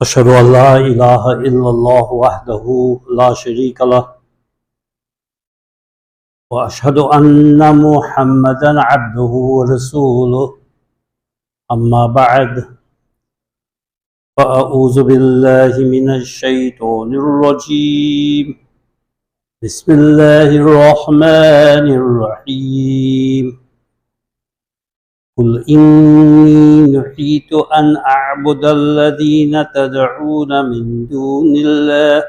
أشهد أن لا إله إلا الله وحده لا شريك له وأشهد أن محمدا عبده ورسوله أما بعد فأعوذ بالله من الشيطان الرجيم بسم الله الرحمن الرحيم قل إني نهيت أن أعبد الذين تدعون من دون الله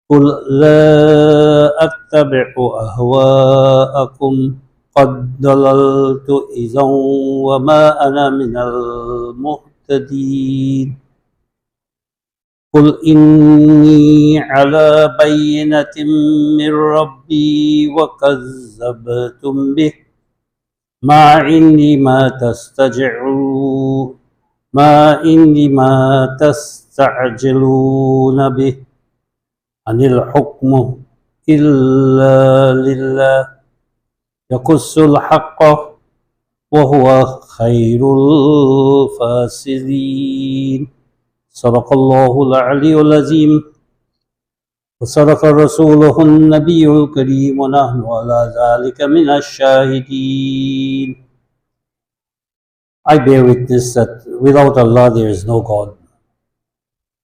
قل لا أتبع أهواءكم قد ضللت إذا وما أنا من المهتدين قل إني على بينة من ربي وكذبتم به ما عندي ما تستعجلون به أن الحكم إلا لله يقص الحق وهو خير الفاسدين صدق الله العلي العظيم وصدق رسوله النبي الكريم ونحن على ذلك من الشاهدين. I bear witness that without Allah there is no God.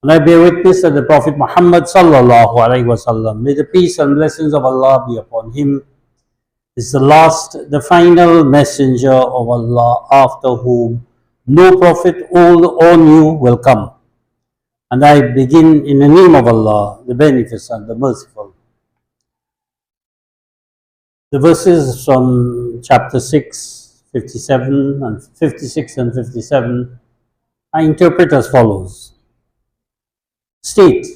And I bear witness that the Prophet Muhammad sallallahu alaihi wasallam, may the peace and blessings of Allah be upon him, is the last, the final messenger of Allah, after whom no prophet, old or new, will come. And I begin in the name of Allah, the Beneficent, the Merciful. The verses from chapter 6, 57 and 56 and 57, I interpret as follows. State,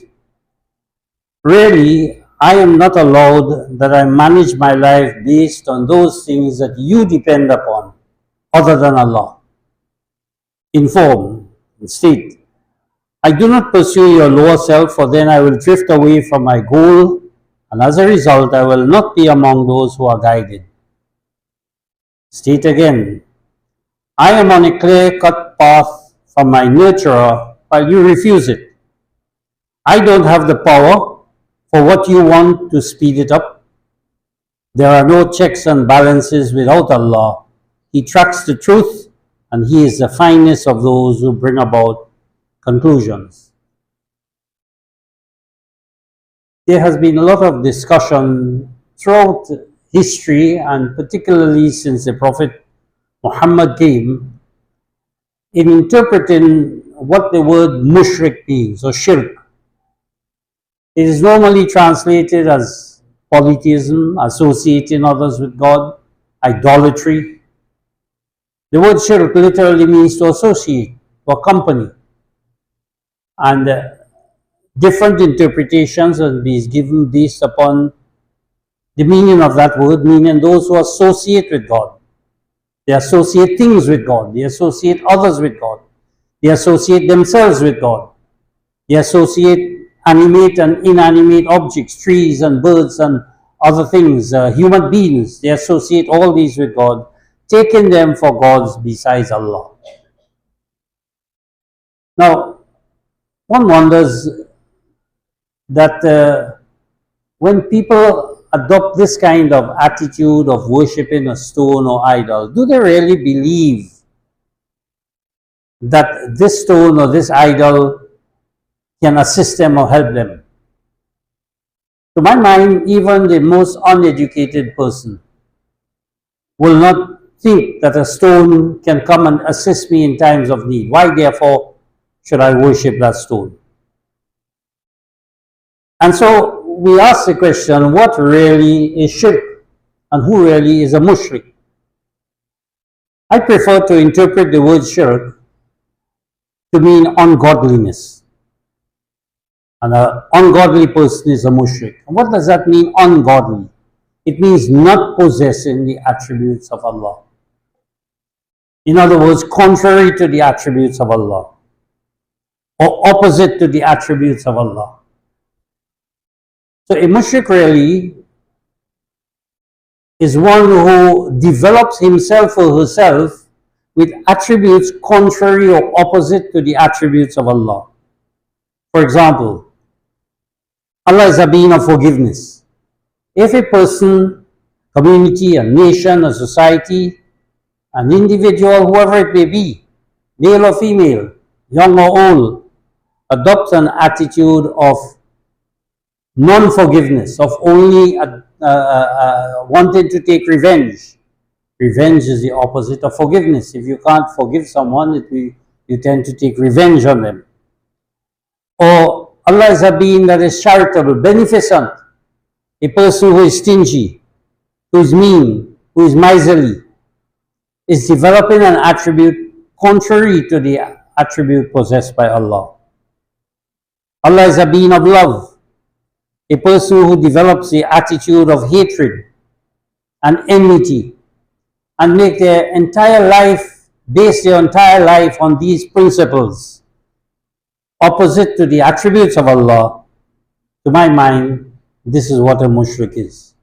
really, I am not allowed that I manage my life based on those things that you depend upon, other than Allah. Inform, state, I do not pursue your lower self, for then I will drift away from my goal, and as a result, I will not be among those who are guided. State again, I am on a clear-cut path from my nurturer, while you refuse it. I don't have the power for what you want to speed it up. There are no checks and balances without Allah. He tracks the truth, and He is the finest of those who bring about conclusions. There has been a lot of discussion throughout history, and particularly since the Prophet Muhammad came, in interpreting what the word mushrik means, or shirk. It is normally translated as polytheism, associating others with God, idolatry. The word shirk literally means to associate, to accompany. And different interpretations will be given based upon the meaning of that word, meaning those who associate with God. They associate things with God. They associate others with God. They associate themselves with God. They associate animate and inanimate objects, trees and birds and other things, human beings. They associate all these with God, taking them for gods besides Allah. Now, one wonders that when people adopt this kind of attitude of worshipping a stone or idol, do they really believe that this stone or this idol can assist them or help them? To my mind, even the most uneducated person will not think that a stone can come and assist me in times of need. Why, therefore, should I worship that stone? And so we ask the question, what really is shirk? And who really is a mushrik? I prefer to interpret the word shirk to mean ungodliness. And an ungodly person is a mushrik. And what does that mean, ungodly? It means not possessing the attributes of Allah. In other words, contrary to the attributes of Allah, or opposite to the attributes of Allah. So a mushrik really is one who develops himself or herself with attributes contrary or opposite to the attributes of Allah. For example, Allah is a being of forgiveness. If a person, community, a nation, a society, an individual, whoever it may be, male or female, young or old, adopts an attitude of non-forgiveness, of only wanting to take revenge. Revenge is the opposite of forgiveness. If you can't forgive someone, you tend to take revenge on them. Or Allah is a being that is charitable, beneficent. A person who is stingy, who is mean, who is miserly, is developing an attribute contrary to the attribute possessed by Allah. Allah is a being of love. A person who develops the attitude of hatred and enmity and make their entire life, base their entire life on these principles, opposite to the attributes of Allah, to my mind, this is what a mushrik is.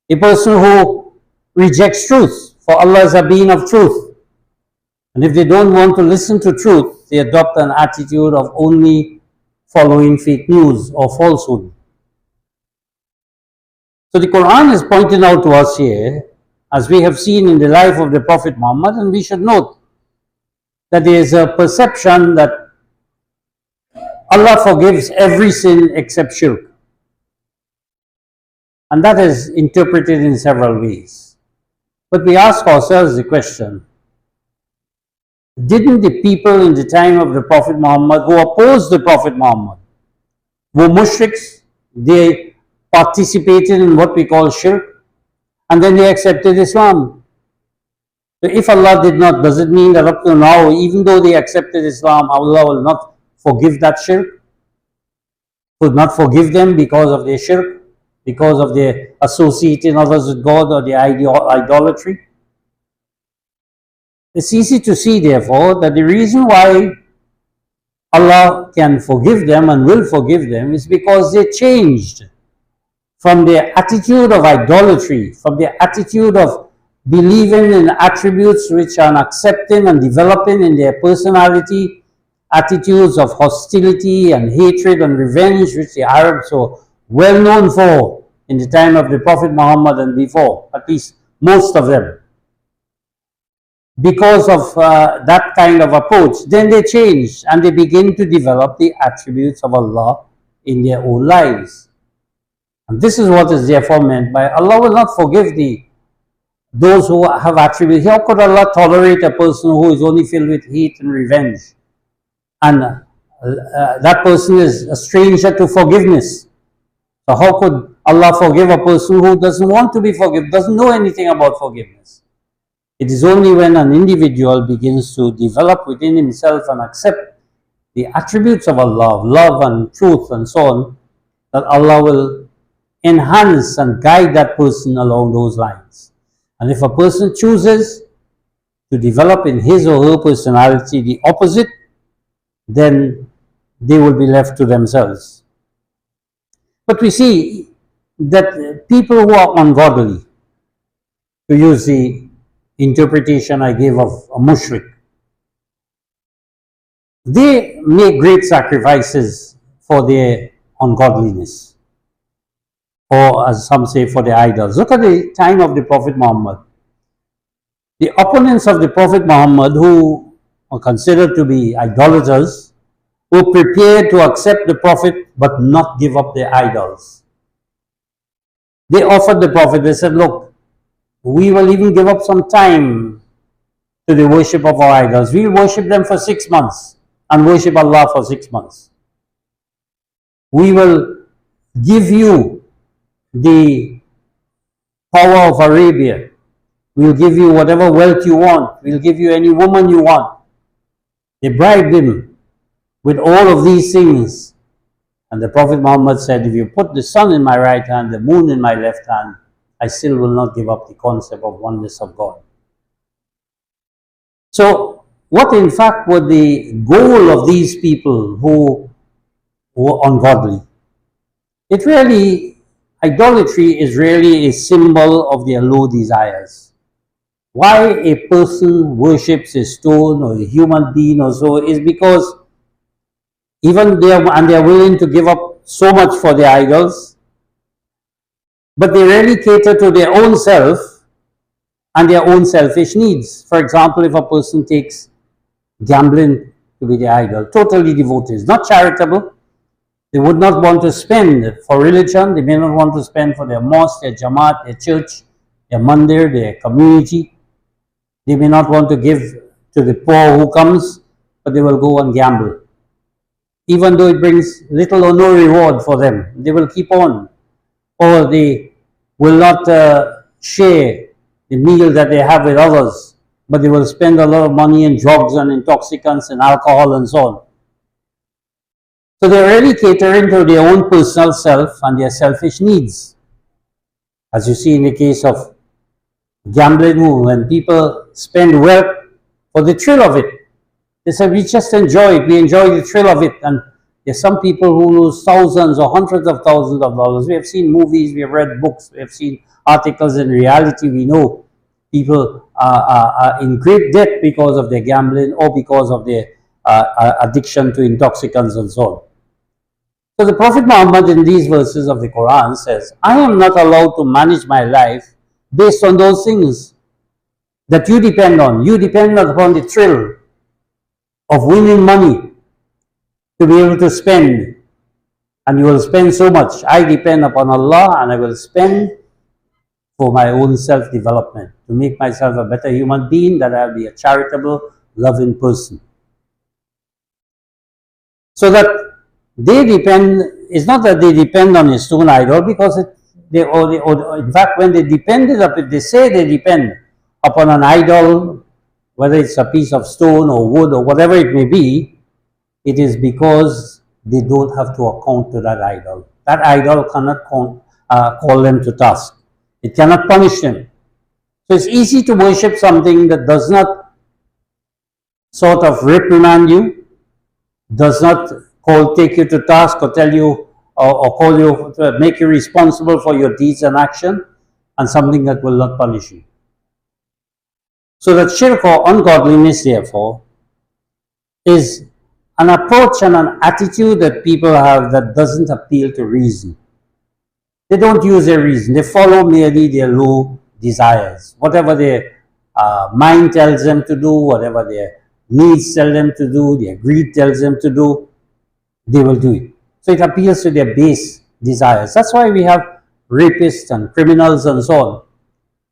A person who rejects truth, for Allah is a being of truth. And if they don't want to listen to truth, they adopt an attitude of only following fake news or falsehood. So the Quran is pointing out to us here, as we have seen in the life of the Prophet Muhammad, and we should note that there is a perception that Allah forgives every sin except shirk. And that is interpreted in several ways. But we ask ourselves the question, didn't the people in the time of the Prophet Muhammad who opposed the Prophet Muhammad were mushriks? They participated in what we call shirk, and then they accepted Islam. So if Allah did not, does it mean that up to now, even though they accepted Islam, Allah will not forgive that shirk? Would not forgive them because of their shirk, because of their associating others with God or their idolatry? It's easy to see, therefore, that the reason why Allah can forgive them and will forgive them is because they changed from their attitude of idolatry, from their attitude of believing in attributes which are accepting and developing in their personality, attitudes of hostility and hatred and revenge, which the Arabs were well known for in the time of the Prophet Muhammad and before, at least most of them. Because of that kind of approach, then they change and they begin to develop the attributes of Allah in their own lives. And this is what is therefore meant by Allah will not forgive those who have attributes. How could Allah tolerate a person who is only filled with hate and revenge? And that person is a stranger to forgiveness. So how could Allah forgive a person who doesn't want to be forgiven, doesn't know anything about forgiveness? It is only when an individual begins to develop within himself and accept the attributes of Allah, of love and truth and so on, that Allah will enhance and guide that person along those lines. And if a person chooses to develop in his or her personality the opposite, then they will be left to themselves. But we see that people who are ungodly, to use the interpretation I gave of a mushrik, they make great sacrifices for their ungodliness, or as some say, for their idols. Look at the time of the Prophet Muhammad. The opponents of the Prophet Muhammad, who are considered to be idolaters, were prepared to accept the Prophet but not give up their idols. They offered the Prophet, they said, look, we will even give up some time to the worship of our idols. We will worship them for 6 months and worship Allah for 6 months. We will give you the power of Arabia. We will give you whatever wealth you want. We will give you any woman you want. They bribed him with all of these things. And the Prophet Muhammad said, if you put the sun in my right hand, the moon in my left hand, I still will not give up the concept of oneness of God. So, what in fact were the goal of these people who were ungodly? Idolatry is really a symbol of their low desires. why a person worships a stone or a human being or so is because even they're willing to give up so much for their idols, but they really cater to their own self and their own selfish needs. For example, if a person takes gambling to be their idol, totally devoted, not charitable, they would not want to spend for religion, they may not want to spend for their mosque, their jamaat, their church, their mandir, their community. They may not want to give to the poor who comes, but they will go and gamble. Even though it brings little or no reward for them, they will keep on. Or they will not share the meal that they have with others, but they will spend a lot of money in drugs and intoxicants and alcohol and so on. So they're really catering to their own personal self and their selfish needs. As you see in the case of gambling, when people spend wealth for the thrill of it, they say, we just enjoy it, we enjoy the thrill of it. And there's some people who lose thousands or hundreds of thousands of dollars. We have seen movies, we have read books, we have seen articles. In reality, we know people are in great debt because of their gambling or because of their addiction to intoxicants and so on. So the Prophet Muhammad in these verses of the Quran says, I am not allowed to manage my life based on those things that you depend on. You depend upon the thrill of winning money to be able to spend, and you will spend so much. I depend upon Allah, and I will spend for my own self-development, to make myself a better human being, that I'll be a charitable, loving person. So that they depend, it's not that they depend on a stone idol, because in fact, when they depended upon, they say they depend upon an idol, whether it's a piece of stone or wood or whatever it may be, it is because they don't have to account to that idol. That idol cannot call them to task. It cannot punish them. So it's easy to worship something that does not sort of reprimand you, does not take you to task or tell you or call you to make you responsible for your deeds and action, and something that will not punish you. So that shirk or ungodliness, therefore, is an approach and an attitude that people have that doesn't appeal to reason. They don't use their reason. They follow merely their low desires. Whatever their mind tells them to do, whatever their needs tell them to do, their greed tells them to do, they will do it. So it appeals to their base desires. That's why we have rapists and criminals and so on.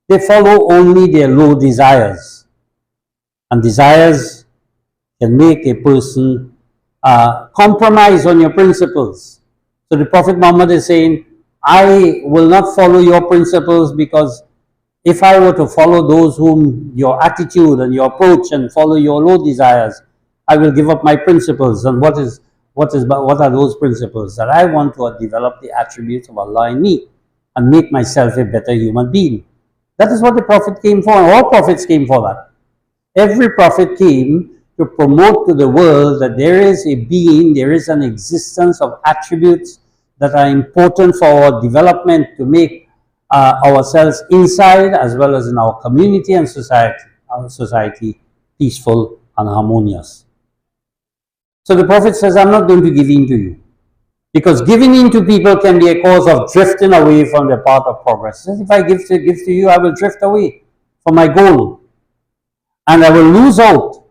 They follow only their low desires. And desires can make a person compromise on your principles. So the Prophet Muhammad is saying, I will not follow your principles, because if I were to follow those whom your attitude and your approach and follow your low desires, I will give up my principles. And what are those principles? That I want to develop the attributes of Allah in me and make myself a better human being. That is what the Prophet came for, and all prophets came for that. Every prophet came to promote to the world that there is a being, there is an existence of attributes that are important for our development, to make ourselves inside as well as in our community and society peaceful and harmonious. So the Prophet says, I'm not going to give in to you. Because giving in to people can be a cause of drifting away from the path of progress. He says, if I give to you, I will drift away from my goal. And I will lose out.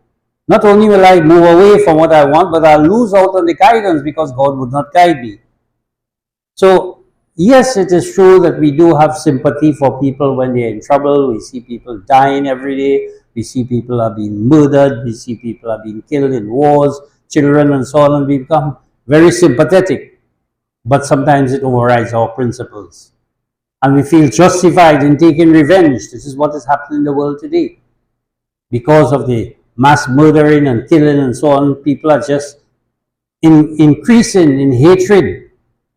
Not only will I move away from what I want, but I'll lose out on the guidance, because God would not guide me. So, yes, it is true that we do have sympathy for people when they're in trouble. We see people dying every day. We see people are being murdered. We see people are being killed in wars, children and so on, and we become very sympathetic. But sometimes it overrides our principles. And we feel justified in taking revenge. This is what is happening in the world today. Because of the mass murdering and killing and so on, people are just increasing in hatred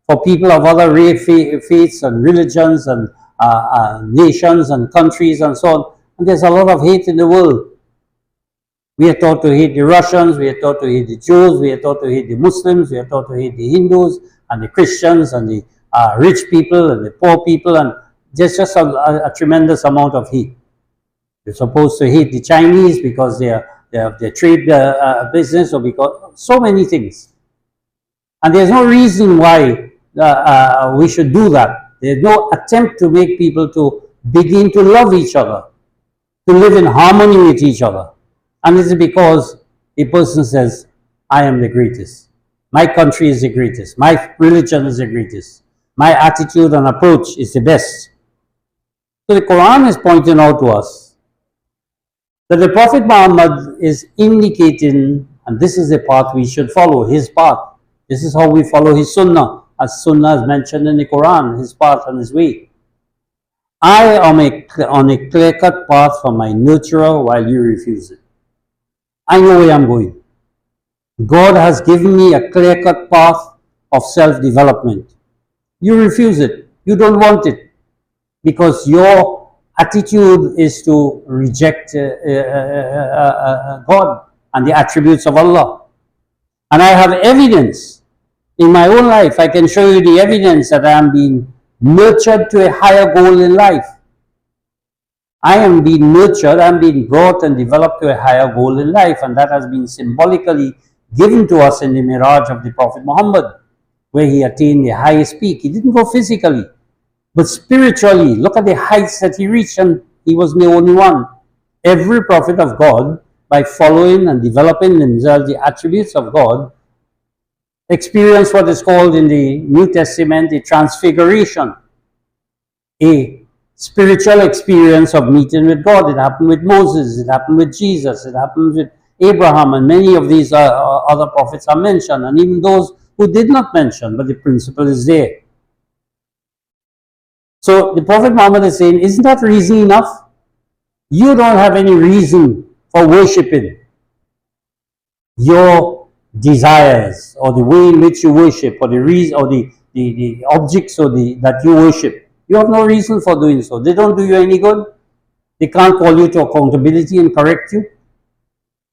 for people of other faiths and religions and nations and countries and so on. And there's a lot of hate in the world. We are taught to hate the Russians, we are taught to hate the Jews, we are taught to hate the Muslims, we are taught to hate the Hindus and the Christians and the rich people and the poor people, and there's just a tremendous amount of hate. You're supposed to hate the Chinese because they have their trade business, or because so many things. And there's no reason why we should do that. There's no attempt to make people to begin to love each other, to live in harmony with each other. And it's because a person says, I am the greatest. My country is the greatest. My religion is the greatest. My attitude and approach is the best. So the Quran is pointing out to us that the Prophet Muhammad is indicating, and this is the path we should follow, his path. This is how we follow his sunnah, as sunnah is mentioned in the Quran, his path and his way. I am on a clear-cut path for my nurturer while you refuse it. I know where I'm going. God has given me a clear-cut path of self-development. You refuse it. You don't want it because your attitude is to reject God and the attributes of Allah. And I have evidence in my own life. I can show you the evidence that I am being nurtured to a higher goal in life. I am being nurtured, I am being brought and developed to a higher goal in life, and that has been symbolically given to us in the Miraj of the Prophet Muhammad, where he attained the highest peak. He didn't go physically, but spiritually. Look at the heights that he reached, and he wasn't the only one. Every prophet of God, by following and developing themselves the attributes of God, experienced what is called in the New Testament a transfiguration, a spiritual experience of meeting with God. It happened with Moses, it happened with Jesus, it happened with Abraham, and many of these other prophets are mentioned, and even those who did not mention, but the principle is there. So the Prophet Muhammad is saying, isn't that reason enough? You don't have any reason for worshipping your desires or the way in which you worship, or the reason, or the objects, or that you worship. You have no reason for doing so. They don't do you any good. They can't call you to accountability and correct you.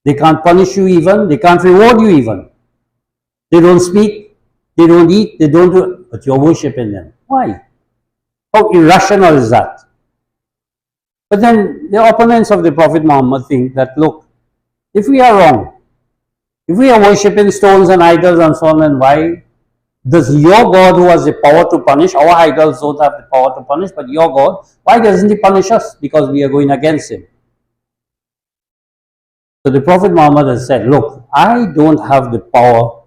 They can't punish you even. They can't reward you even. They don't speak. They don't eat. They don't do, but you're worshipping them. Why? How irrational is that? But then the opponents of the Prophet Muhammad think that, look, if we are wrong, if we are worshipping stones and idols and so on, and why does your God, who has the power to punish, our idols don't have the power to punish, but your God, why doesn't he punish us? Because we are going against him. So the Prophet Muhammad has said, look, I don't have the power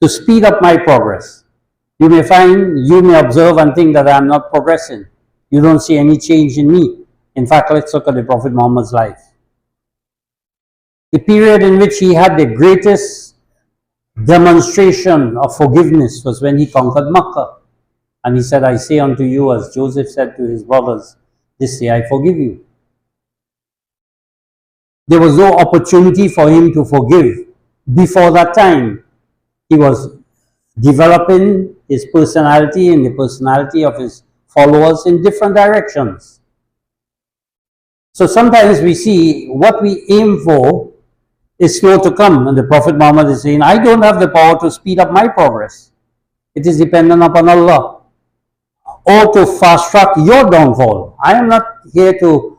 to speed up my progress. You may observe and think that I am not progressing. You don't see any change in me. In fact, let's look at the Prophet Muhammad's life. The period in which he had the greatest demonstration of forgiveness was when he conquered Makkah. And he said, I say unto you, as Joseph said to his brothers, this day I forgive you. There was no opportunity for him to forgive before that time. He was developing his personality and the personality of his followers in different directions. So sometimes we see what we aim for is slow to come. And the Prophet Muhammad is saying, I don't have the power to speed up my progress. It is dependent upon Allah. Or to fast track your downfall. I am not here to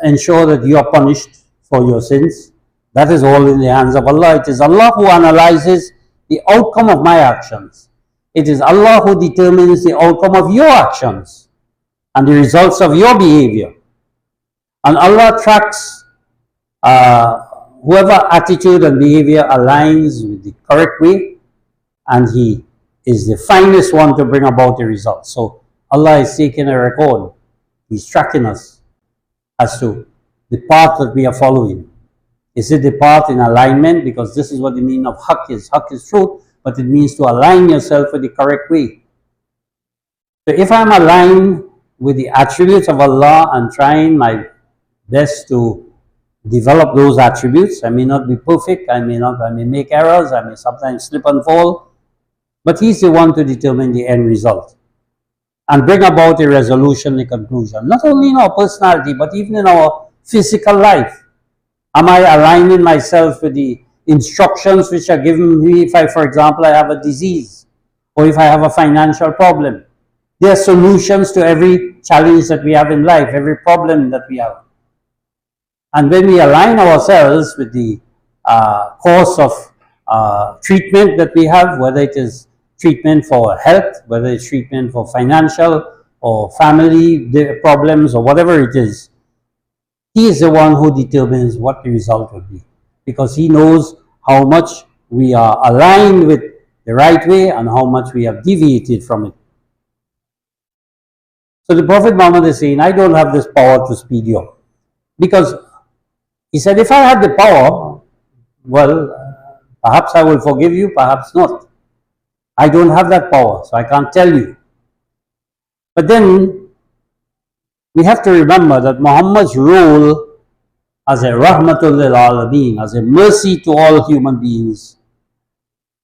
ensure that you are punished for your sins. That is all in the hands of Allah. It is Allah who analyzes the outcome of my actions. It is Allah who determines the outcome of your actions and the results of your behavior. And Allah tracks whoever attitude and behavior aligns with the correct way, and He is the finest one to bring about the results. So Allah is taking a record. He's tracking us as to the path that we are following. Is it the path in alignment? Because this is what the meaning of haqq is. Haqq is truth, but it means to align yourself with the correct way. So if I'm aligned with the attributes of Allah and trying my best to develop those attributes, I may not be perfect, I may make errors, I may sometimes slip and fall, but He's the one to determine the end result and bring about a resolution, a conclusion, not only in our personality, but even in our physical life. Am I aligning myself with the instructions which are given me if for example, I have a disease or if I have a financial problem? There are solutions to every challenge that we have in life, every problem that we have. And when we align ourselves with the course of treatment that we have, whether it is treatment for health, whether it's treatment for financial or family problems or whatever it is, he is the one who determines what the result will be, because he knows how much we are aligned with the right way and how much we have deviated from it. So the Prophet Muhammad is saying, I don't have this power to speed you up. Because he said, if I had the power, well, perhaps I will forgive you, perhaps not. I don't have that power, so I can't tell you. But then, we have to remember that Muhammad's role as a rahmatul lil alameen, as a mercy to all human beings,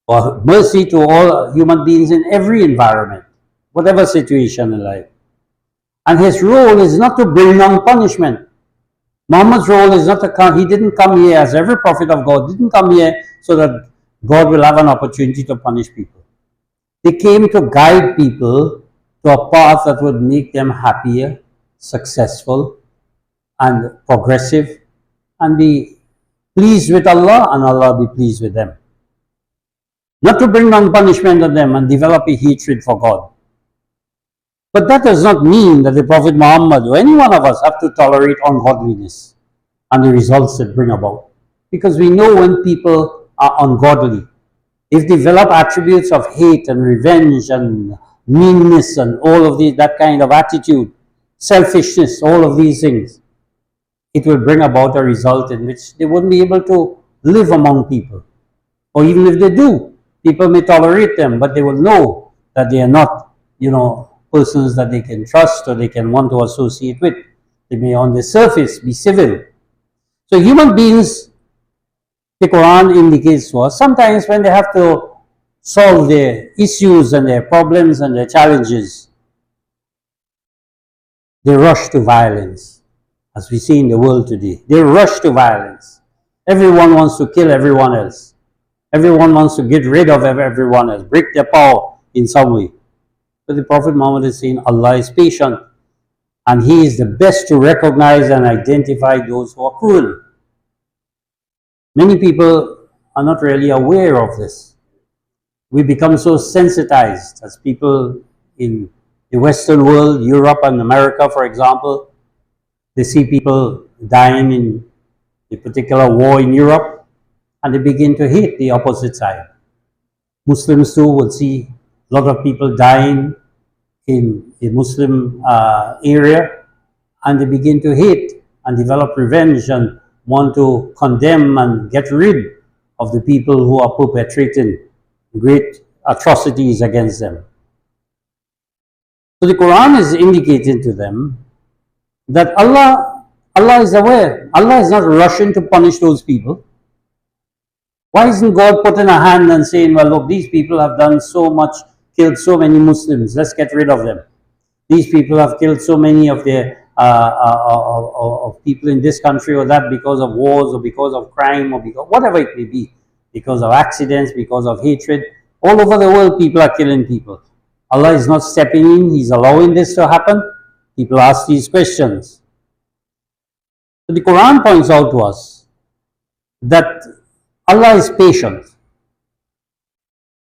or mercy to all human beings in every environment, whatever situation in life. And his role is not to bring down punishment. Muhammad's role is not to come, he didn't come here, as every prophet of God didn't come here so that God will have an opportunity to punish people. They came to guide people to a path that would make them happier, successful, and progressive, and be pleased with Allah, and Allah be pleased with them. Not to bring down punishment on them and develop a hatred for God. But that does not mean that the Prophet Muhammad or any one of us have to tolerate ungodliness and the results that bring about. Because we know when people are ungodly, if they develop attributes of hate and revenge and meanness and all of that kind of attitude, selfishness, all of these things, it will bring about a result in which they wouldn't be able to live among people. Or even if they do, people may tolerate them, but they will know that they are not, persons that they can trust or they can want to associate with. They may on the surface be civil. So human beings, the Quran indicates to us, sometimes when they have to solve their issues and their problems and their challenges, they rush to violence, as we see in the world today. They rush to violence. Everyone wants to kill everyone else. Everyone wants to get rid of everyone else, break their power in some way. But the Prophet Muhammad is saying Allah is patient, and He is the best to recognize and identify those who are cruel. Many people are not really aware of this. We become so sensitized as people in the Western world, Europe and America, for example. They see people dying in a particular war in Europe, and they begin to hate the opposite side. Muslims too will see a lot of people dying in a Muslim area, and they begin to hate and develop revenge and want to condemn and get rid of the people who are perpetrating great atrocities against them. So the Quran is indicating to them that Allah is aware. Allah is not rushing to punish those people. Why isn't God putting a hand and saying, well, look, these people have done so much, killed so many Muslims, let's get rid of them. These people have killed so many of their of people in this country or that because of wars or because of crime or because whatever it may be, because of accidents, because of hatred. All over the world, people are killing people. Allah is not stepping in, He's allowing this to happen. People ask these questions. So the Quran points out to us that Allah is patient.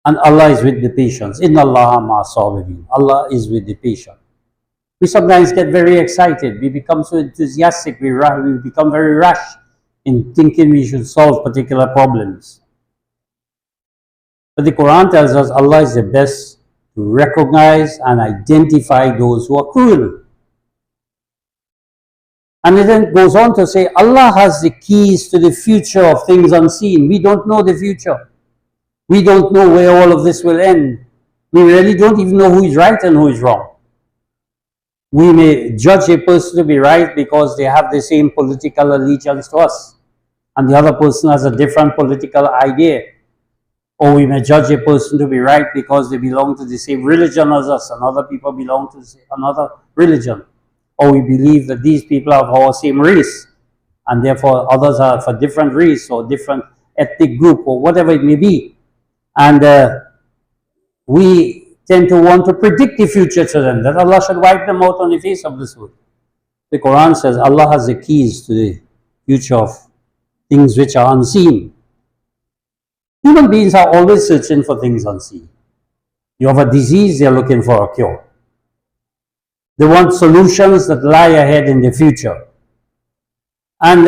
And Allah is with the patients. Inna Allah ma sabirin. Allah is with the patient. We sometimes get very excited. We become so enthusiastic. We become very rash in thinking we should solve particular problems. But the Quran tells us Allah is the best to recognize and identify those who are cruel. And it then goes on to say, Allah has the keys to the future of things unseen. We don't know the future. We don't know where all of this will end. We really don't even know who is right and who is wrong. We may judge a person to be right because they have the same political allegiance to us, and the other person has a different political idea. Or we may judge a person to be right because they belong to the same religion as us, and other people belong to another religion. Or we believe that these people are of our same race, and therefore others are of a different race or different ethnic group or whatever it may be. And we tend to want to predict the future to them, that Allah should wipe them out on the face of this world. The Quran says Allah has the keys to the future of things which are unseen. Human beings are always searching for things unseen. You have a disease, they're looking for a cure. They want solutions that lie ahead in the future. And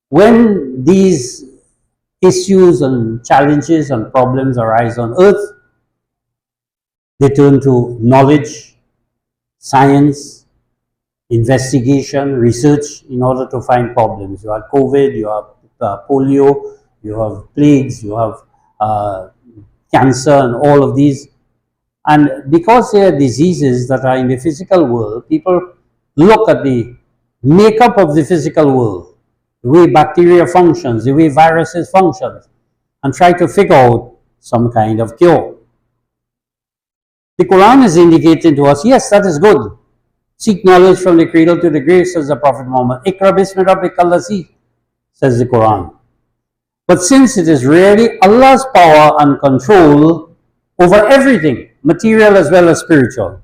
when these issues and challenges and problems arise on earth, they turn to knowledge, science, investigation, research in order to find problems. You have COVID, you have polio, you have plagues, you have cancer and all of these. And because they are diseases that are in the physical world, people look at the makeup of the physical world, the way bacteria functions, the way viruses function, and try to figure out some kind of cure. The Quran is indicating to us, yes, that is good. Seek knowledge from the cradle to the grave, says the Prophet Muhammad. Iqra bismi rabbika allazi, says the Quran. But since it is really Allah's power and control over everything, material as well as spiritual,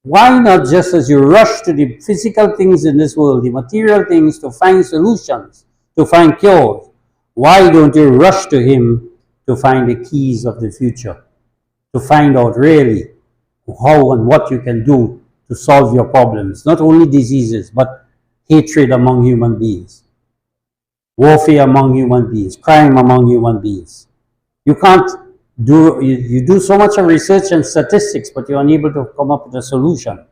why not, just as you rush to the physical things in this world, the material things, to find solutions, to find cures, why don't you rush to Him to find the keys of the future, to find out really how and what you can do to solve your problems, not only diseases, but hatred among human beings, warfare among human beings, crime among human beings. You can't do, you do so much of research and statistics, but you're unable to come up with a solution.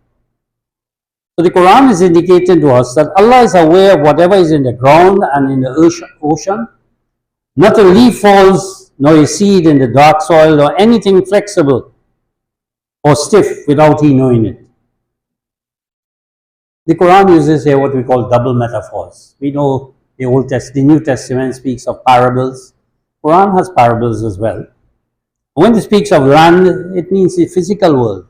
So the Quran is indicating to us that Allah is aware of whatever is in the ground and in the ocean. Not a leaf falls, nor a seed in the dark soil, or anything flexible or stiff without He knowing it. The Quran uses here what we call double metaphors. We know the New Testament speaks of parables. Quran has parables as well. When it speaks of land, it means the physical world.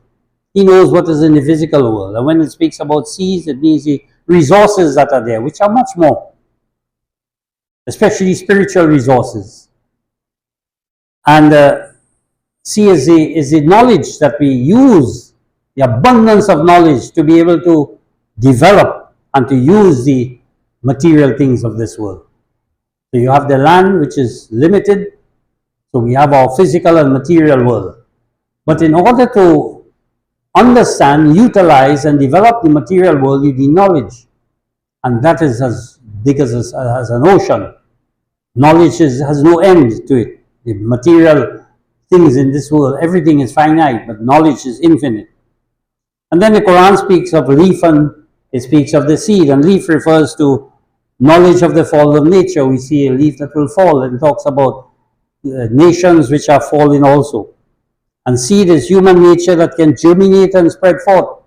He knows what is in the physical world. And when it speaks about seas, it means the resources that are there, which are much more, especially spiritual resources. And sea is the knowledge that we use, the abundance of knowledge to be able to develop and to use the material things of this world. So you have the land, which is limited. So we have our physical and material world. But in order to understand, utilize, and develop the material world, you need knowledge. And that is as big as an ocean. Knowledge has no end to it. The material things in this world, everything is finite, but knowledge is infinite. And then the Quran speaks of leaf and it speaks of the seed. And leaf refers to knowledge of the fall of nature. We see a leaf that will fall, and talks about nations which are falling also. And seed is human nature that can germinate and spread forth.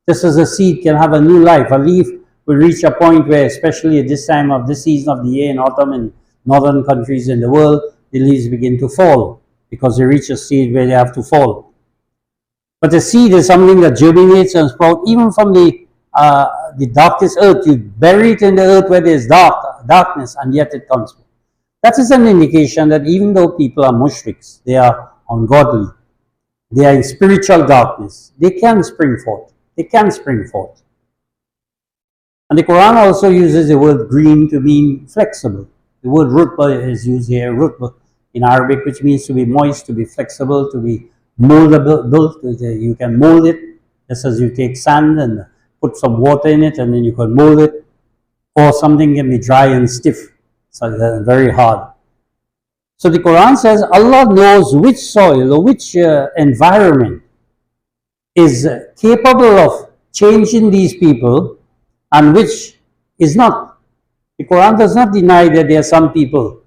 Just as a seed can have a new life, a leaf will reach a point where, especially at this time of this season of the year in autumn in northern countries in the world, the leaves begin to fall because they reach a stage where they have to fall. But the seed is something that germinates and sprouts even from the darkest earth. You bury it in the earth where there is darkness, and yet it comes. That is an indication that even though people are mushriks, they are ungodly, they are in spiritual darkness, they can spring forth. They can spring forth. And the Quran also uses the word green to mean flexible. The word rutba is used here, rutba in Arabic, which means to be moist, to be flexible, to be moldable. You can mold it, just as you take sand and put some water in it, and then you can mold it. Or something can be dry and stiff, so very hard. So the Quran says Allah knows which soil or which environment is capable of changing these people and which is not. The Quran does not deny that there are some people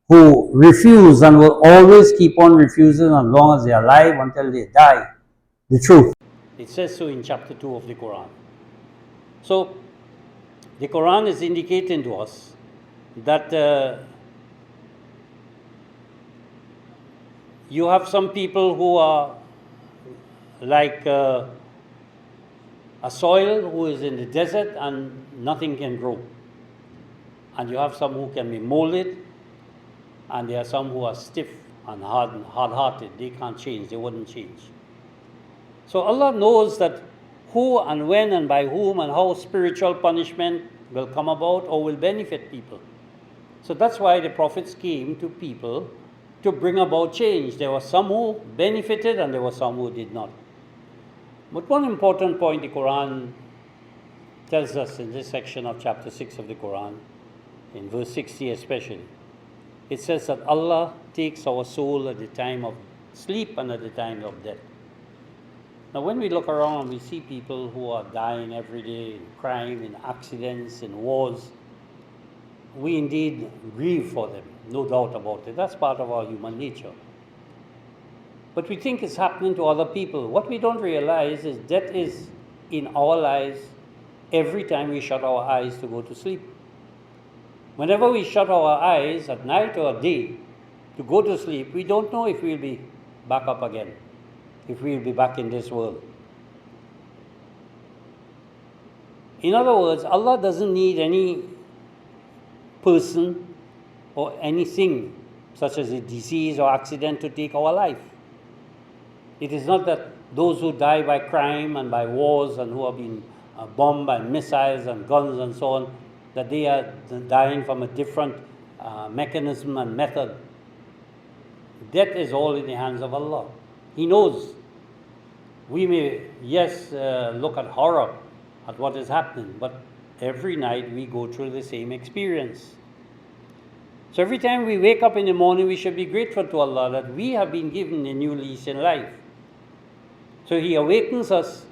who refuse and will always keep on refusing as long as they are alive until they die the truth. It says so in chapter 2 of the Quran. So the Quran is indicating to us that you have some people who are like a soil who is in the desert and nothing can grow. And you have some who can be molded, and there are some who are stiff and hard-hearted. They can't change, they wouldn't change. So Allah knows that who and when and by whom and how spiritual punishment will come about or will benefit people. So that's why the prophets came to people to bring about change. There were some who benefited and there were some who did not. But one important point the Quran tells us in this section of chapter 6 of the Quran, in verse 60 especially, it says that Allah takes our soul at the time of sleep and at the time of death. Now, when we look around, we see people who are dying every day in crime, in accidents, in wars. We indeed grieve for them, no doubt about it. That's part of our human nature. But we think it's happening to other people. What we don't realize is death is in our lives every time we shut our eyes to go to sleep. Whenever we shut our eyes at night or day to go to sleep, we don't know if we'll be back up again, if we'll be back in this world. In other words, Allah doesn't need any person or anything such as a disease or accident to take our life. It is not that those who die by crime and by wars and who have been bombed by missiles and guns and so on, that they are dying from a different mechanism and method. Death is all in the hands of Allah. He knows. We may, yes, look at horror at what is happening, but every night we go through the same experience. So every time we wake up in the morning, we should be grateful to Allah that we have been given a new lease in life. So He awakens us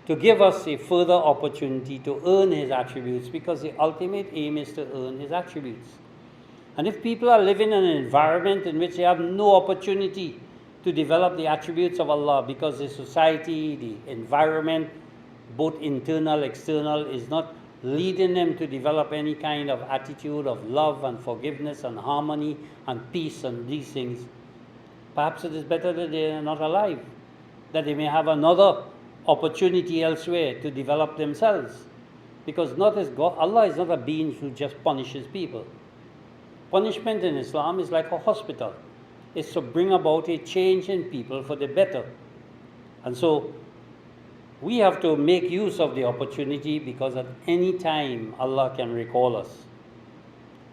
to give us a further opportunity to earn His attributes, because the ultimate aim is to earn His attributes. And if people are living in an environment in which they have no opportunity to develop the attributes of Allah, because the society, the environment, both internal, external, is not leading them to develop any kind of attitude of love and forgiveness and harmony and peace and these things, perhaps it is better that they are not alive, that they may have another opportunity elsewhere to develop themselves. Because not as God, Allah is not a being who just punishes people. Punishment in Islam is like a hospital. It's to bring about a change in people for the better. And so we have to make use of the opportunity, because at any time Allah can recall us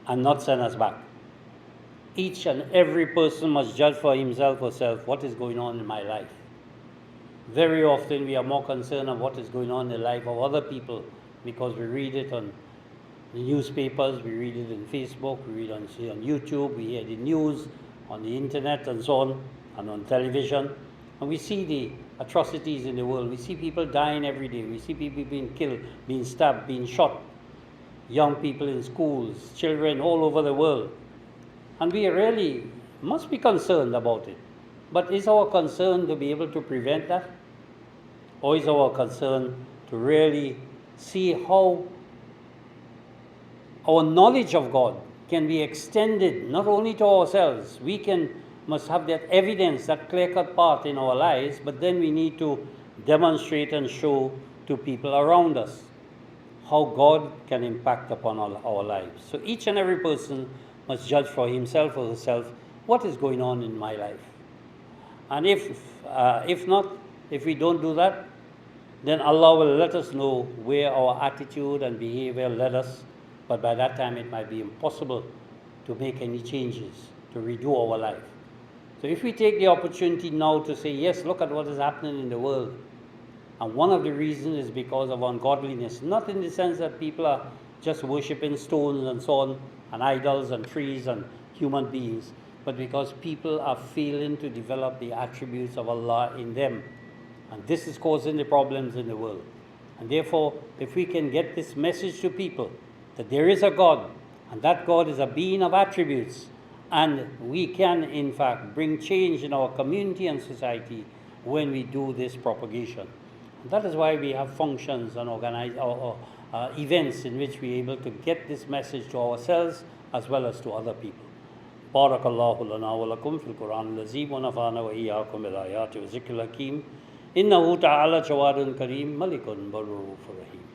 and not send us back. Each and every person must judge for himself or herself what is going on in my life. Very often we are more concerned of what is going on in the life of other people, because we read it on the newspapers, we read it on Facebook, we read on YouTube, we hear the news on the internet and so on, and on television. And we see the atrocities in the world. We see people dying every day. We see people being killed, being stabbed, being shot. Young people in schools, children all over the world. And we really must be concerned about it. But is our concern to be able to prevent that? Or is our concern to really see how our knowledge of God can be extended not only to ourselves? We must have that evidence, that clear-cut part in our lives, but then we need to demonstrate and show to people around us how God can impact upon our lives. So each and every person must judge for himself or herself, what is going on in my life? And if not, if we don't do that, then Allah will let us know where our attitude and behavior led us, but by that time it might be impossible to make any changes, to redo our life. So if we take the opportunity now to say, yes, look at what is happening in the world, and one of the reasons is because of ungodliness, not in the sense that people are just worshipping stones and so on, and idols and trees and human beings, but because people are failing to develop the attributes of Allah in them. And this is causing the problems in the world. And therefore, if we can get this message to people, that there is a God, and that God is a being of attributes, and we can, in fact, bring change in our community and society when we do this propagation. And that is why we have functions and organize events in which we are able to get this message to ourselves as well as to other people. بارك الله لنا ولكم في القرآن العظيم ونفعنا وإياكم بالآيات والذكر الحكيم إنه تعالى جواد كريم ملك بر رؤوف رحيم.